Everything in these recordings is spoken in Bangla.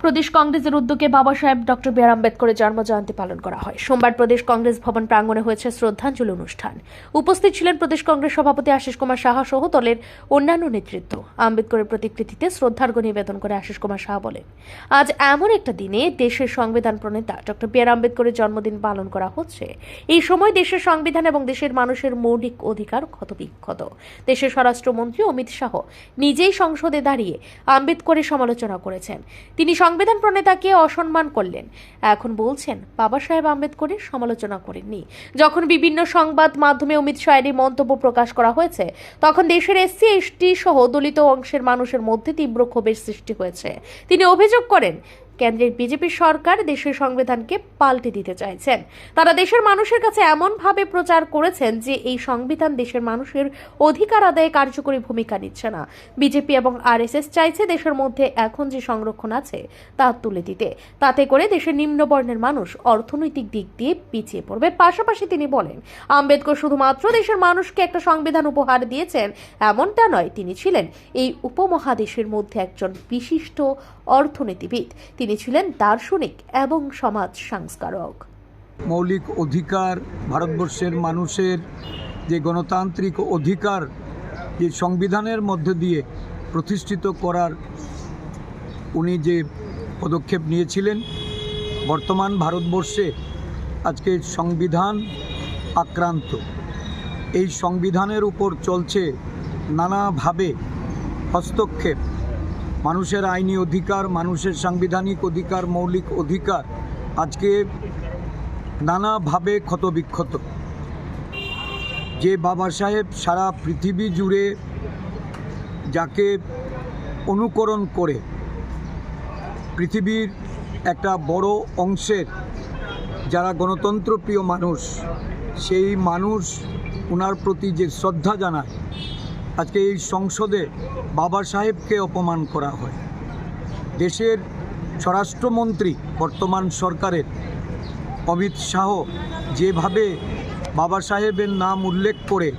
প্রদেশ কংগ্রেসের উদ্যোগে বাবা সাহেব ডক্টর বি আর আম্বেদকরের জন্মজয়ন্তী পালন করা হয়। সোমবার প্রদেশ কংগ্রেস ভবন প্রাঙ্গণে হয়েছে শ্রদ্ধাঞ্জলি অনুষ্ঠান। উপস্থিত ছিলেন প্রদেশ কংগ্রেস সভাপতি আশিস কুমার সাহা সহ দলের অন্যান্য নেতৃত্ব। আম্বেদকরের প্রতিকৃতিতে শ্রদ্ধার্ঘ্য নিবেদন করে আশিস কুমার সাহা বলেন, আজ এমন একটা দিনে দেশের সংবিধান প্রণেতা ডক্টর বি আর আম্বেদকরের জন্মদিন পালন করা হচ্ছে। এই সময় দেশের সংবিধান এবং দেশের মানুষের মৌলিক অধিকার ক্ষতবিক্ষত। দেশের স্বরাষ্ট্রমন্ত্রী অমিত শাহ নিজেই সংসদে দাঁড়িয়ে আম্বেদকরের সমালোচনা করেছেন। তিনি সংবিধান প্রণেতাকে অসম্মান করলেন। এখন বলছেন বাবা সাহেব আম্বেদকরের সমালোচনা করেননি। যখন বিভিন্ন সংবাদ মাধ্যমে অমিত শাহের মন্তব্য প্রকাশ করা হয়েছে, তখন দেশের এসসি এসটি সহ দলিত অংশের মানুষের মধ্যে তীব্র ক্ষোভের সৃষ্টি হয়েছে। তিনি অভিযোগ করেন, কেন্দ্রের বিজেপি সরকার দেশের সংবিধানকে পাল্টে দিতে চাইছেন। তারা দেশের মানুষের কাছে এমনভাবে প্রচার করেছেন যে এই সংবিধান দেশের মানুষের অধিকার আদায়ে কার্যকরী ভূমিকা নিচ্ছে না। বিজেপি এবং আরএসএস চাইছে দেশের মধ্যে এখন যে সংরক্ষণ আছে তা তুলে দিতে। তাতে করে দেশের নিম্নবর্ণের মানুষ অর্থনৈতিক দিক দিয়ে পিছিয়ে পড়বে। পাশাপাশি তিনি বলেন, আম্বেদকর শুধুমাত্র দেশের মানুষকে একটা সংবিধান উপহার দিয়েছেন এমনটা নয়, তিনি ছিলেন এই উপমহাদেশের মধ্যে একজন বিশিষ্ট অর্থনীতিবিদ। তিনি ছিলেন দার্শনিক এবং সমাজ সংস্কারক। মৌলিক অধিকার, ভারতবর্ষের মানুষের যে গণতান্ত্রিক অধিকার যে সংবিধানের মধ্য দিয়ে প্রতিষ্ঠিত করার উনি যে পদক্ষেপ নিয়েছিলেন, বর্তমান ভারতবর্ষে আজকে সংবিধান আক্রান্ত। এই সংবিধানের উপর চলছে নানাভাবে হস্তক্ষেপ। মানুষের আইনি অধিকার, মানুষের সাংবিধানিক অধিকার, মৌলিক অধিকার আজকে নানাভাবে ক্ষতবিক্ষত। যে বাবা সাহেব সারা পৃথিবী জুড়ে যাকে অনুকরণ করে পৃথিবীর একটা বড় অংশের যারা গণতন্ত্রপ্রিয় মানুষ, সেই মানুষ ওনার প্রতি যে শ্রদ্ধা জানায়, আজকে এই সংসদে বাবা সাহেবকে অপমান করা হয়। দেশের স্বরাষ্ট্রমন্ত্রী বর্তমান সরকারের অমিত শাহ যেভাবে বাবা সাহেবের নাম উল্লেখ করে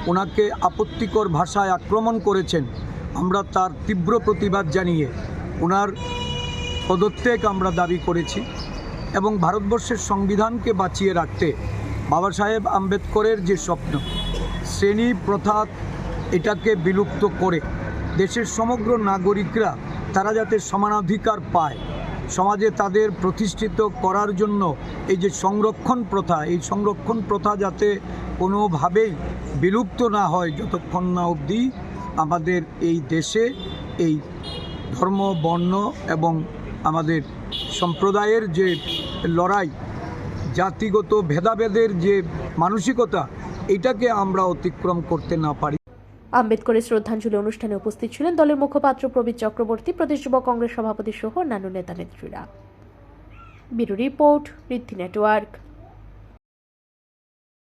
ওনাকে আপত্তিকর ভাষায় আক্রমণ করেছেন, আমরা তার তীব্র প্রতিবাদ জানিয়ে ওনার পদত্যাগ আমরা দাবি করেছি এবং ভারতবর্ষের সংবিধানকে বাঁচিয়ে রাখতে বাবা সাহেব আম্বেদকরের যে স্বপ্ন, শ্রেণী প্রথা এটাকে বিলুপ্ত করে দেশের সমগ্র নাগরিকরা তারা যাতে সমানাধিকার পায়, সমাজে তাদের প্রতিষ্ঠিত করার জন্য এই যে সংরক্ষণ প্রথা, এই সংরক্ষণ প্রথা যাতে কোনোভাবেই বিলুপ্ত না হয়, যতক্ষণ না অবধি আমাদের এই দেশে এই ধর্ম, বর্ণ এবং আমাদের সম্প্রদায়ের যে লড়াই, জাতিগত ভেদাভেদের যে মানসিকতা, এটাকে আমরা অতিক্রম করতে না পারি। আম্বেদকরের শ্রদ্ধাঞ্জলি অনুষ্ঠানে উপস্থিত ছিলেন দলের মুখপাত্র প্রবীর চক্রবর্তী, প্রদেশ যুব কংগ্রেস সভাপতি সহ অন্যান্য নেতা নেত্রীরা। ব্যুরো রিপোর্ট, ঋদ্ধি নেটওয়ার্ক।